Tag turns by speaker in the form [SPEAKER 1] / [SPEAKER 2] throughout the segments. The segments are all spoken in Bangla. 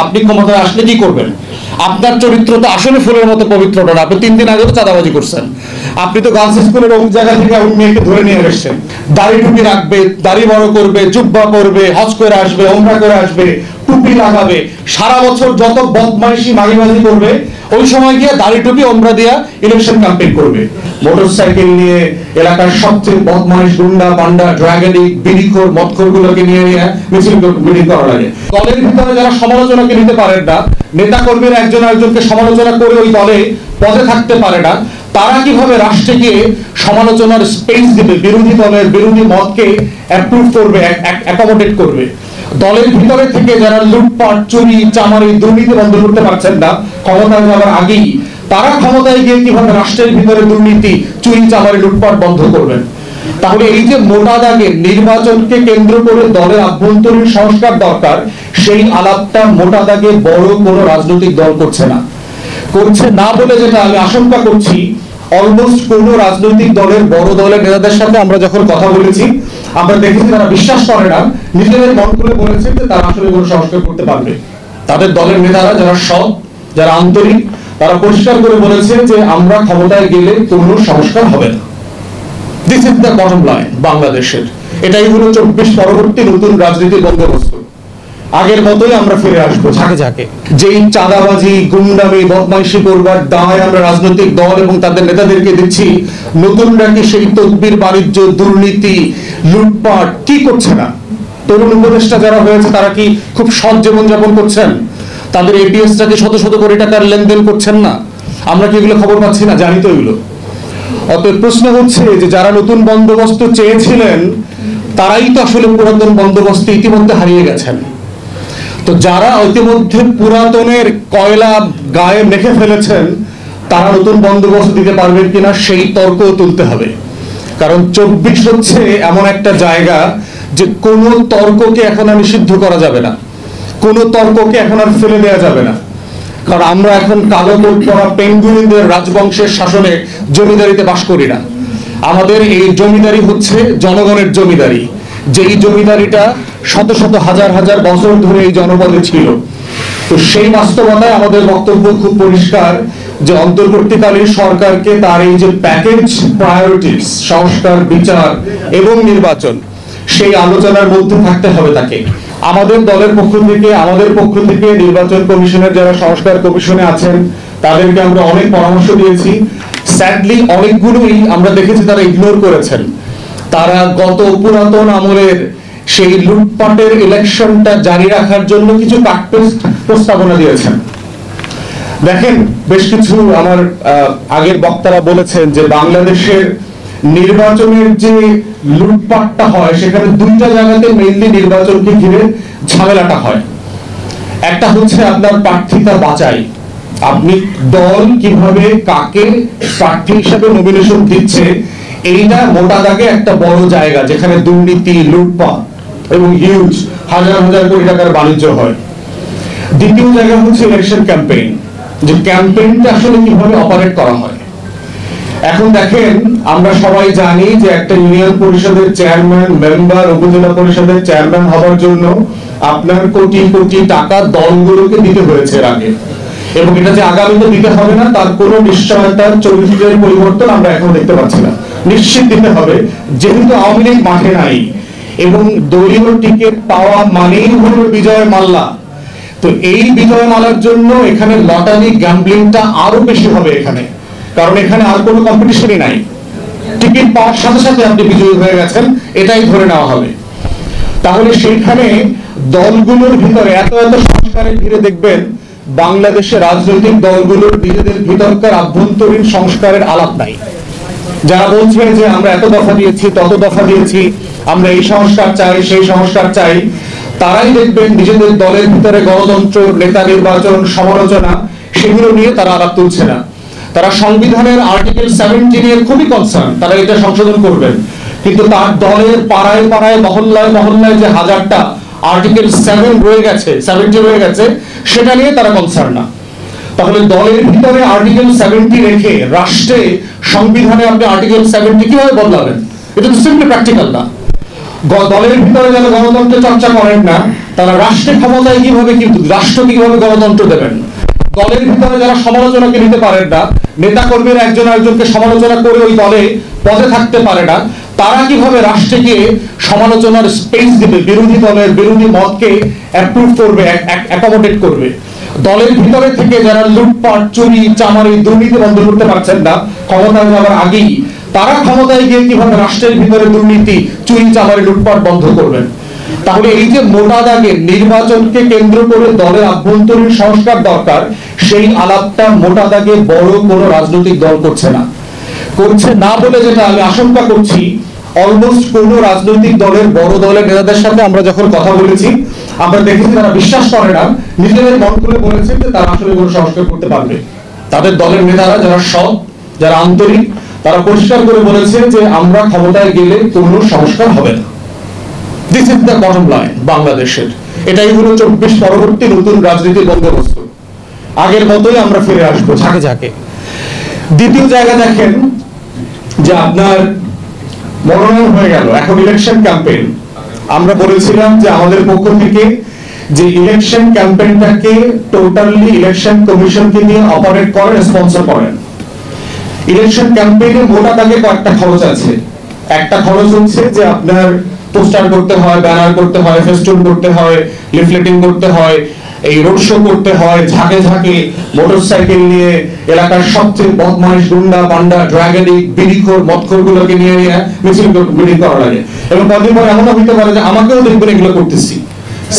[SPEAKER 1] আপনি ক্ষমতায় আসলে কি করবেন? আপনার চরিত্র তো আসলে ফুলের মতো পবিত্র না। আপনি 3 দিন আগে তো চাঁদাবাজি করছেন। আপনি তো গার্লস স্কুলের ওই জায়গা থেকে ওই মেয়েকে ধরে নিয়ে এসেছেন। দাড়ি টুপি রাখবে, দাড়ি বড় করবে, জুব্বা করবে, হজ করে আসবে, ওমরা করে আসবে, টুপি লাগাবে, সারা বছর যত বদমাইশি মাগিবাজি করবে, ওই সময় গিয়ে দাড়ি টুপি ওমরা দিয়া ইলেকশন ক্যাম্পেইন করবে। মোটরসাইকেল নিয়ে এলাকার সবচেয়ে বদমাইশ গুন্ডা পান্ডা ড্রাগনিক বিড়িখোর মদখোর গুলোকে নিয়ে মিছিল মিটিং করা লাগে। দলের ভিতরে যারা সমালোচনাকে নিতে পারেন না, নেতা কর্মীরা একজন আরেকজনকে সমালোচনা করে ওই দলে পদে থাকতে পারে না, তারা কিভাবে রাষ্ট্রকে সমালোচনার স্পেস দিবে, বিরোধী দলের বিরোধী মতকে অ্যাপ্রুভ করবে, অ্যাকোমোডেট করবে? দলের ভিতরে থেকে যারা লুটপাট চুরি চামারি দুর্নীতি বন্ধ করতে পারছেন না ক্ষমতায় যাওয়ার আগেই, তারা ক্ষমতায় গিয়ে কিভাবে রাষ্ট্রের ভিতরে দুর্নীতি চুরি চামারি লুটপাট বন্ধ করবেন? তাহলে এই যে মোটা দাগে নির্বাচনকে কেন্দ্র করে দলের আভ্যন্তরীণ সংস্কার দরকার, সেই আলাপটা মোটা দাগে বড় কোনো রাজনৈতিক দল করছে না বলে যেটা আমি আশঙ্কা করছি, অলমোস্ট কোন রাজনৈতিক দলের বড় দলের নেতাদের সাথে আমরা যখন কথা বলেছি, আমরা দেখেছি তারা বিশ্বাস করে না, নিজেদের মন খুলে বলেছে যে তারা আসলে কোনো সংস্কার করতে পারবে। তাদের দলের নেতারা যারা সৎ, যারা আন্তরিক, তারা পরিষ্কার করে বলেছে যে আমরা ক্ষমতায় গেলে কোনো সংস্কার হবে না। This is the bottom line বাংলাদেশের। এটাই হলো 24 পরবর্তী নতুন রাজনীতির বন্দোবস্ত। আগের মতোই আমরা ফিরে আসবো ঝাঁকে ঝাঁকে। যেই চাঁদাবাজি গুন্ডামি বদমাইশি করবার দায় আমরা রাজনৈতিক দল এবং তাদের নেতাদেরকে দিচ্ছি, নতুনরা কি সেই তদবির বাণিজ্য দুর্নীতি লুটপাট কি করছে না? তরুণ উপদেষ্টা যারা হয়েছে তারা কি খুব সৎ জীবনযাপন করছেন? তাদের এপিএসটাকে শত শত কোটি টাকার লেনদেন করছেন না? আমরা কি এগুলো খবর পাচ্ছি না? জানি তো এগুলো। অতএব প্রশ্ন হচ্ছে যে যারা নতুন বন্দোবস্ত চেয়েছিলেন তারাই তো আসলে পুরাতন বন্দোবস্ত ইতিমধ্যে হারিয়ে গেছেন। তো যারা ইতিমধ্যে পুরাতনের কয়লা গায়ে মেখে ফেলেছেন, তারা নতুন বন্দোবস্ত দিতে পারবেন কিনা সেই তর্ক তুলতে হবে। কারণ 24 হচ্ছে এমন একটা জায়গা যে কোনো তর্ককে এখন আর নিষিদ্ধ করা যাবে না, কোনো তর্ককে এখন আর ফেলে দেওয়া যাবে না। কারণ আমরা এখন কালো কোট পরা পেঙ্গুইনদের রাজবংশের শাসনে জমিদারিতে বাস করি না। আমাদের এই জমিদারি হচ্ছে জনগণের জমিদারি, যেই জমিদারিটা শত শত হাজার হাজার বছর ধরে এই জনপদে ছিল। তো সেই বাস্তবতায় আমাদের বক্তব্য খুব পরিষ্কার যে অন্তর্বর্তীকালীন সরকারকে তার এই যে প্যাকেজ প্রায়োরিটিস সংস্কার বিচার এবং নির্বাচন, সেই আলোচনার মধ্যে থাকতে হবে তাকে। আমাদের দলের পক্ষ থেকে আমাদের পক্ষ থেকে নির্বাচন কমিশনের যারা সংস্কার কমিশনে আছেন তাদেরকে আমরা অনেক পরামর্শ দিয়েছি। স্যাডলি অনেকগুলোই আমরা দেখেছি তারা ইগনোর করেছেন। তারা গত পুরাতন আমলের সেই লুটপাটের ইলেকশনটা জারি রাখার জন্য কিছু কাটপেস্ট প্রস্তাবনা দিয়েছেন। দেখেন, বেশ কিছু আমার আগের বক্তারা বলেছেন যে বাংলাদেশের নির্বাচনের যে লুটপাটটা হয় সেখানে দুইটা জায়গাতে মেইনলি নির্বাচনকে ঘিরে ঝামেলাটা হয়। একটা হচ্ছে আপনার প্রার্থিতা বাছাই, আপনি দল কিভাবে কাকে প্রার্থী হিসেবে নমিনেশন দিচ্ছে, এইটা মোটা দাগে একটা বড় জায়গা যেখানে দুর্নীতি লুটপাট এবং হিউজ হাজার হাজার কোটি টাকার বাণিজ্য হয়। দ্বিতীয় জায়গা হচ্ছে ইলেকশন ক্যাম্পেইন, যে ক্যাম্পেইনটা আসলে কিভাবে অপারেট করা হয়। এখন দেখেন, আমরা সবাই জানি যে একটা ইউনিয়ন পরিষদের চেয়ারম্যান মেম্বার উপজেলা পরিষদের চেয়ারম্যান হওয়ার জন্য আপনার কোটি কোটি টাকা দলগুলোকে দিতে হয়েছে এর আগে, এবং এটা যে আগামীতে দিতে হবে না তার কোনো নিশ্চয়তার চরিত্রের পরিবর্তন আমরা এখন দেখতে পাচ্ছি না। নিশ্চিত দিতে হবে, যেহেতু আওয়ামী লীগ মাঠে নাই এবং দলীয় টিকিট পাওয়া মানেই হলো বিজয় মাল্লা। তো এই বিজয় মালার জন্য এখানে লটারি গ্যাম্বলিংটা আরো বেশি হবে এখানে, কারণ এখানে আর কোনো কম্পিটিশনই নাই। টিকিট পাওয়ার সাথে সাথে আপনি বিজয়ী হয়ে গেছেন এটাই ধরে নেওয়া হবে। তাহলে সেইখানে দলগুলোর ভিতরে এত এত সংস্কারের ঘিরে দেখবেন বাংলাদেশের রাজনৈতিক দলগুলোর নিজেদের ভিতরকার আভ্যন্তরীণ সংস্কারের আলাপ নাই। যারা বলছে যে আমরা এত দফা দিয়েছি তত দফা দিয়েছি, আমরা এই সংস্কার চাই সেই সংস্কার চাই, তারাই দেখবেন নিজেদের দলের ভিতরে গণতন্ত্র নেতা নির্বাচন সমালোচনা সেগুলো নিয়ে তারা আলাপ তুলছে না। তারা সংবিধানের আর্টিকেল 17 এর খুবই কনসার্ন, তারা এটা সংশোধন করবেন, কিন্তু তার দলের পাড়ায় পাড়ায় মহল্লায় মহল্লায় যে হাজারটা আর্টিকেল 7 রয়ে গেছে 70 রয়ে গেছে সেটা নিয়ে তারা কনসার্ন না। তাহলে দলের ভিতরে আর্টিকেল 70 রেখে রাষ্ট্রে সংবিধানে আপনি আর্টিকেল 70 কিভাবে বদলাবেন? এটা তো সিম্পলি প্র্যাকটিক্যাল না। দলের ভিতরে যারা গণতন্ত্র চর্চা করেন না, তারা রাষ্ট্রের ক্ষমতায় কিভাবে, কিন্তু রাষ্ট্র কিভাবে গণতন্ত্র দেবেন? দলের ভিতরে যারা সমালোচনাকে নিতে পারেন না, নেতা কর্মীরা একজন আরেকজনকে সমালোচনা করে ওই দলে পদে থাকতে পারে না, তারা কিভাবে রাষ্ট্রকে সমালোচনার স্পেস দিবে, বিরোধী দলের বিরোধী মতকে অ্যাপ্রুভ করবে, অ্যাকোমোডেট করবে? দলের ভিতরে থেকে যারা লুটপাট, চুরি, চামারি, দুর্নীতি বন্ধ করতে পারছেন না ক্ষমতায় যাওয়ার আগেই, তারা ক্ষমতায় গিয়ে কিভাবে রাষ্ট্রের ভিতরে দুর্নীতি, চুরি, চামারি, লুটপাট বন্ধ করবেন? তাহলে এই যে মোটা দাগে নির্বাচনকে কেন্দ্র করে দলের আভ্যন্তরীণ সংস্কার দরকার, সেই আলাপটা মোটা দাগে বড় কোনো রাজনৈতিক দল করছে না বলে যেটা আমি আশঙ্কা করছি, অলমোস্ট কোন রাজনৈতিক দলের, বড় দলের নেতাদের সাথে আমরা যখন কথা বলেছি, আমরা দেখেছি তারা বিশ্বাস করে না, নিজেদের মন খুলে বলেছে যে তারা আসলে কোনো সংস্কার করতে পারবে। তাদের দলের নেতারা যারা সৎ, যারা আন্তরিক, তারা পরিষ্কার করে বলেছে যে আমরা ক্ষমতায় গেলে কোনো সংস্কার হবে না। This is the bottom line বাংলাদেশের। এটাই হলো 24 পরবর্তী নতুন রাজনীতির বন্দোবস্ত। আগের মতোই আমরা ফিরে আসবো ঝাঁকে ঝাঁকে। দ্বিতীয় জায়গা দেখেন যে আপনার মনোনয়ন হয়ে গেল, এখন ইলেকশন ক্যাম্পেইন। আমরা বলেছিলাম যে আমাদের পক্ষ থেকে যে ইলেকশন ক্যাম্পেইনটাকে টোটালি ইলেকশন কমিশনকে নিয়ে অপারেট করেন, স্পন্সর করেন। ইলেকশন ক্যাম্পেইনে মোটা দাগে কয়েকটা খরচ আছে। একটা খরচ হচ্ছে যে আপনার পোস্টার করতে হয়, ব্যানার করতে হয়, ফেস্টুন করতে হয়, লিফলেটিং করতে হয়, এই রোড শো করতে হয়, ঝাঁকে ঝাঁকে মোটরসাইকেল নিয়ে এলাকার সবচেয়ে বদমাইশ, গুন্ডা, পান্ডা, ড্রাগেডিক, বিড়িখোর, মদখোর গুলোকে নিয়ে মিছিল মিটিং করা লাগে। এবং কদিন পর এমনও হইতে পারে যে আমাকেও দেখবেন এগুলো করতেছি।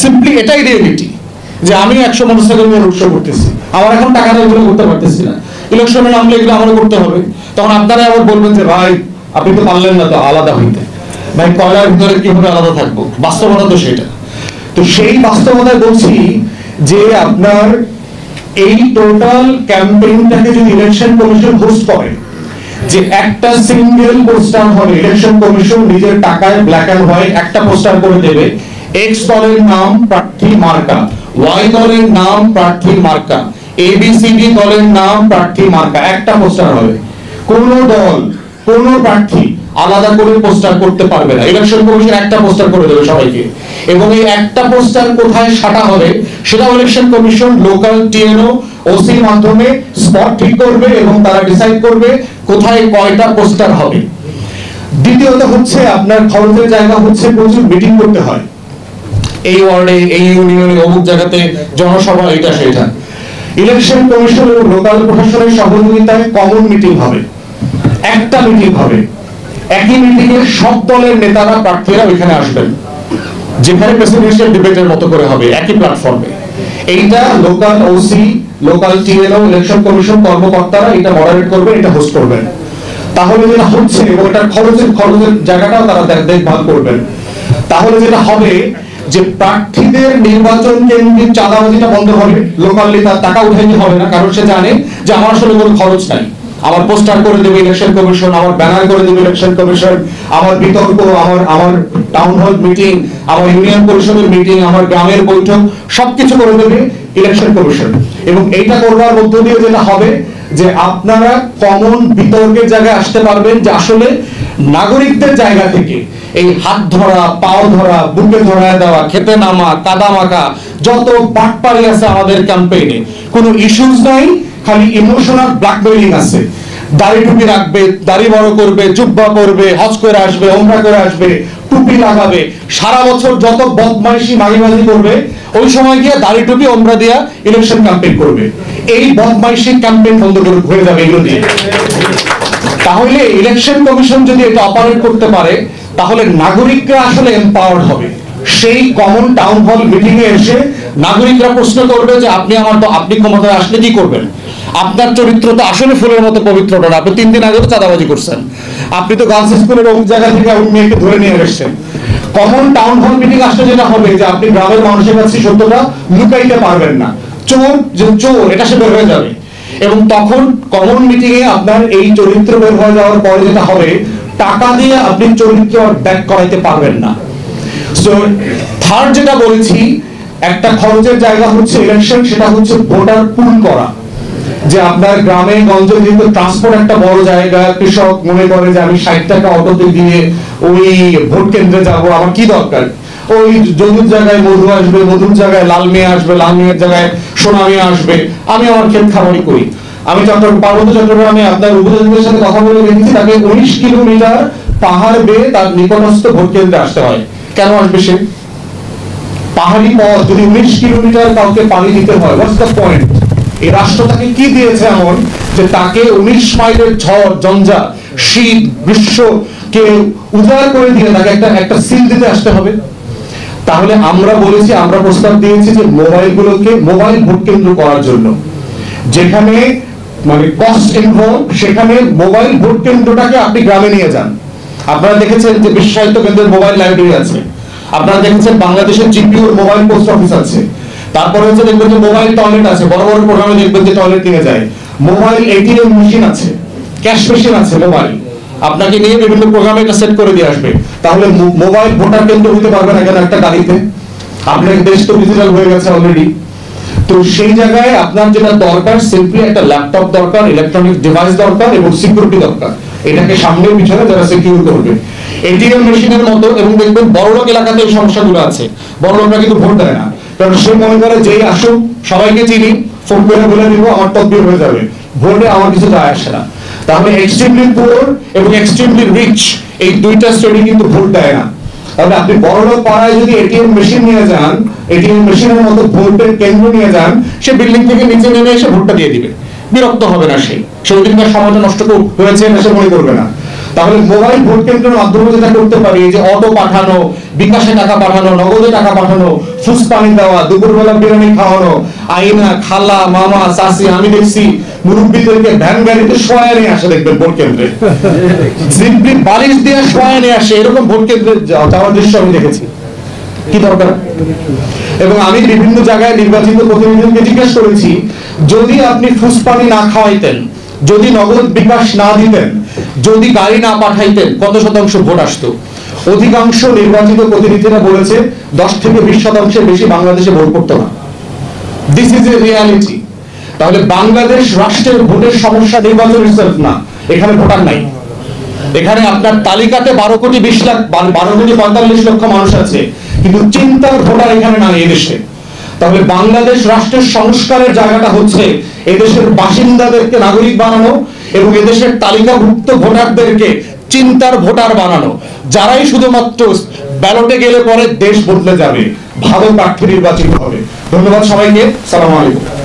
[SPEAKER 1] সিম্পলি এটাই রিয়েলিটি, যে আমি 100 মোটরসাইকেল নিয়ে রোড শো করতেছি, আমার এখন টাকা দিয়ে এগুলো করতে পারতেছি না। ইলেকশনে নামলে এগুলো আমারও করতে হবে। তখন আপনারা আবার বলবেন যে ভাই আপনি তো পারলেন না তো আলাদা হইতে। ভাই কয়লার ভিতরে কিভাবে আলাদা থাকবো? বাস্তবতা তো সেটা। তো সেই বাস্তবতায় বলছি যে আপনার এই টোটাল ক্যাম্পেইনটাকে যদি ইলেকশন কমিশন হোস্ট করে, যে একটা সিঙ্গেল পোস্টার হবে, ইলেকশন কমিশন নিজের টাকায় ব্ল্যাক এন্ড হোয়াইট একটা পোস্টার করে দেবে, এক্স দলের নাম, প্রার্থী, মার্কা, ওয়াই দলের নাম, প্রার্থী, মার্কা, এবিসিডি দলের নাম, প্রার্থী, মার্কা, একটা পোস্টার হবে। কোন দল, কোন প্রার্থী আলাদা করে পোস্টার করতে পারবে না। ইলেকশন কমিশন একটা পোস্টার করে দেবে সবাইকে, এবং এই একটা পোস্টার কোথায় সাটা হবে সেটা ইলেকশন কমিশন লোকাল টিএনও, ওসির মাধ্যমে স্পট ঠিক করবে এবং তারা ডিসাইড করবে কোথায় কয়টা পোস্টার হবে। দ্বিতীয়ত হচ্ছে আপনার খরচের জায়গা হচ্ছে প্রচুর মিটিং করতে হয়, এই ওয়ার্ডে, এই ইউনিয়নে, অমুক জায়গাতে জনসভা, এটা সেটা। ইলেকশন কমিশন এবং লোকাল প্রশাসনের সহযোগিতায় কমন মিটিং হবে, একটা মিটিং হবে। একই মিটিং এ সব দলের নেতারা, প্রার্থীরা ওইখানে আসবেন, যেখানে প্রেসিডেন্সিয়াল ডিবেটের মতো করে হবে, একই প্ল্যাটফর্মে। এইটা local OC, local TNO, election commission কর্মকর্তারা এটা মডারেট করবেন, এটা হোস্ট করবেন। তাহলে যেটা হচ্ছে, এবং এটার খরচের জায়গাটাও তারা দেখভাল করবেন। তাহলে যেটা হবে যে প্রার্থীদের নির্বাচন কেন্দ্রিক চাঁদাবাজিটা বন্ধ হবে। লোকালি তার টাকা উঠাইতে হবে না, কারণ সে জানে যে আমার আসলে কোনো খরচ নাই। আমার পোস্টার করে দেবে ইলেকশন কমিশন, আমার ব্যানার করে দেবে ইলেকশন কমিশন, আমার বিতর্ক, আমার টাউন হল মিটিং, আমার ইউনিয়ন পরিষদের মিটিং, আমার গ্রামের বৈঠক, সবকিছু করে দেবে ইলেকশন কমিশন। এবং এইটা করবার মধ্য দিয়ে যেটা হবে যে আপনারা কমন বিতর্কের জায়গায় আসতে পারবেন, যে আসলে নাগরিকদের জায়গা থেকে এই হাত ধরা, পাও ধরা, বুকে ধরায় দেওয়া, খেতে নামা, কাদা মাখা, যত বাটপারি আছে আমাদের ক্যাম্পেইনে, কোনো ইস্যুস নাই, খালি ইমোশনাল ব্ল্যাকমেইলিং আছে। দাড়ি টুপি রাখবে, দাড়ি বড় করবে, জুব্বা করবে, হজ করে আসবে, ওমরা করে আসবে, টুপি লাগাবে, সারা বছর যত বদমাইশি মাগিবাজি করবে, ওই সময় গিয়ে দাড়ি টুপি ওমরা দিয়া ইলেকশন ক্যাম্পেইন করবে। এই বদমাইশি ক্যাম্পেইন বন্ধ হয়ে যাবে এগুলো দিয়ে। তাহলে ইলেকশন কমিশন যদি এটা অপারেট করতে পারে, তাহলে নাগরিকরা আসলে এম্পাওয়ার্ড হবে। সেই কমন টাউন হল মিটিং এ এসে নাগরিকরা প্রশ্ন করবে যে আপনি ক্ষমতায় আসলে কি করবেন? আপনার চরিত্র তো আসলে ফুলের মতো পবিত্র না, আপনি 3 দিন আগে তো চাঁদাবাজি করছেন, আপনি তো গার্লস স্কুলের অমুক জায়গা থেকে মেয়েকে ধরে নিয়ে এসেছেন। কমন টাউন হল মিটিং আসলে যেটা হবে যে আপনি গ্রামের মানুষের কাছে সত্যটা লুকাইতে পারবেন না, চোর যে চোর এটা সে বের হয়ে যাবে। এবং তখন কমন মিটিং এ আপনার এই চরিত্র বের হয়ে যাওয়ার পরে যেটা হবে, টাকা দিয়ে আপনি চরিত্র ব্যাক করাইতে পারবেন না। সো থার্ড যেটা বলেছি, একটা খরচের জায়গা হচ্ছে ইলেকশন, সেটা হচ্ছে ভোটার পুল করা। যে আপনার গ্রামে গঞ্জে যেহেতু ট্রান্সপোর্ট একটা বড় জায়গা, কৃষক মনে করে যে আমি 60 টাকা অটোতে দিয়ে ওই ভোট কেন্দ্রে যাব, আমার কি দরকার, ওই যদুর জায়গায় মধু আসবে, মধুর জায়গায় লাল মেয়ে আসবে, লাল মেয়ের জায়গায় সোনা মেয়ে আসবে, আমি আমার ক্ষেত খামারি করি। আমি পার্বত্য চট্টগ্রামে আপনার উপজাতিদের সাথে কথা বলে দেখেছি, তাকে 19 কিলোমিটার পাহাড় বেয়ে তার নিকটস্থ ভোট কেন্দ্রে আসতে হয়। কেন আসবে সে? পাহাড়ি পথ যদি 19 কিলোমিটার কাউকে পানি দিতে হয়, হোয়াটস দ্য পয়েন্ট? এই রাষ্ট্র তাকে কি দিয়েছে এমন যে তাকে 19 মাইলের ঝড় ঝঞ্ঝা শীত গ্রীষ্মকে উজাড় করে দিয়ে তাকে একটা সিল দিতে আসতে হবে? তাহলে আমরা বলেছি, আমরা প্রস্তাব দিয়েছি যে মোবাইলগুলোকে মোবাইল ভোট কেন্দ্র করার জন্য, যেখানে মানে কস্ট ইনভলভ, সেখানে মোবাইল ভোট কেন্দ্রটাকে আপনি গ্রামে নিয়ে যান। আপনারা দেখেছেন যে বিশ্ব সাহিত্য কেন্দ্রের মোবাইল লাইব্রেরি আছে, আপনারা দেখেছেন বাংলাদেশের জিপিওর মোবাইল পোস্ট অফিস আছে, তারপরে হচ্ছে দেখবেন যে মোবাইল টয়লেট আছে, বড় বড় প্রোগ্রামে দেখবেন যে টয়লেট নিয়ে যায়, মোবাইল এটিএম মেশিন আছে, ক্যাশ মেশিন আছে, মোবাইল আপনাকে নিয়ে বিভিন্ন প্রোগ্রামে এটা সেট করে দিয়ে আসবে। তাহলে মোবাইল ভোটার কেন্দ্র হতে পারবে না কেন একটা গাড়িতে? আপনার দেশ তো ডিজিটাল হয়ে গেছে অলরেডি। তো সেই জায়গায় আপনার যেটা দরকার, সিম্পলি একটা ল্যাপটপ দরকার, ইলেকট্রনিক ডিভাইস দরকার এবং সিকিউরিটি দরকার। এটাকে সামনে পিছনে যারা সিকিউর করবে, এটিএম মেশিনের মতো। এবং দেখবেন বড়লোক এলাকাতে এই সমস্যাগুলো আছে, বড়লোকরা কিন্তু ভোট দেয় না, কারণ সে মনে করে যেই আসুক সবাইকে চিনি, ফোন করে বলে দিব আমার তদবির হয়ে যাবে, ভোটে আমার কিছু যায় আসে না। তাহলে এক্সট্রিমলি পুয়ার এবং এক্সট্রিমলি রিচ এই দুইটা শ্রেণী কিন্তু ভোট দেয় না। তাহলে আপনি বড়লোক পাড়ায় যদি এটিএম মেশিন নিয়ে যান, এটিএম মেশিনের মতো ভোটের কেন্দ্র নিয়ে যান, সে বিল্ডিং থেকে নিচে নেমে এসে ভোটটা দিয়ে দিবে, বিরক্ত হবে না, সেই ওদিনকার সময়টা নষ্ট হয়েছে সে মনে করবে না। তাহলে মোবাইল ভোট কেন্দ্রের মাধ্যমে যেটা করতে পারি, যে অটো পাঠানো, বিকাশে টাকা পাঠানো, নগদে টাকা পাঠানো, ফুস পানি দেওয়া, দুপুরবেলা বিরিয়ানি খাওয়ানো, আইনা খালা মামা চাচি, আমি দেখছি মুরব্বীদেরকে ভ্যান গাড়িতে শোয়া নিয়ে আসে, দেখবেন ভোট কেন্দ্রে সিম্পলি বালিশ দিয়ে শোয়া নিয়ে আসে, এরকম ভোট কেন্দ্রে যাওয়ার দৃশ্য আমি দেখেছি। কি দরকার? এবং আমি বিভিন্ন জায়গায় নির্বাচিত প্রতিনিধিকে জিজ্ঞেস করেছি, যদি আপনি ফুস পানি না খাওয়াইতেন, যদি নগদ বিকাশ না দিতেন, যদি গাড়ি না পাঠাইতেন, কত শতাংশ ভোট আসতো? অধিকাংশ নির্বাচিত প্রতিনিধিরা বলেছে 10 থেকে 20% বেশি বাংলাদেশে ভোট করতো না। This is a reality. তাহলে বাংলাদেশ রাষ্ট্রের ভোটের সমস্যা নির্বাচন ইটসেলফ না, এখানে ভোটার নাই। এখানে আপনার তালিকাতে 12 কোটি 20 লাখ 12 কোটি 45 লক্ষ মানুষ আছে, কিন্তু চিন্তার ভোটার এখানে নাই এদেশে। তাহলে বাংলাদেশ রাষ্ট্রের সংস্কারের জায়গাটা হচ্ছে এদেশের বাসিন্দাদেরকে নাগরিক বানানো এবং এদেশের তালিকাভুক্ত ভোটারদেরকে চিন্তার ভোটার বানানো, যারাই শুধুমাত্র ব্যালটে গেলে পরে দেশ বদলে যাবে, ভালো প্রার্থী নির্বাচিত হবে। ধন্যবাদ সবাইকে, সালাম আলাইকুম।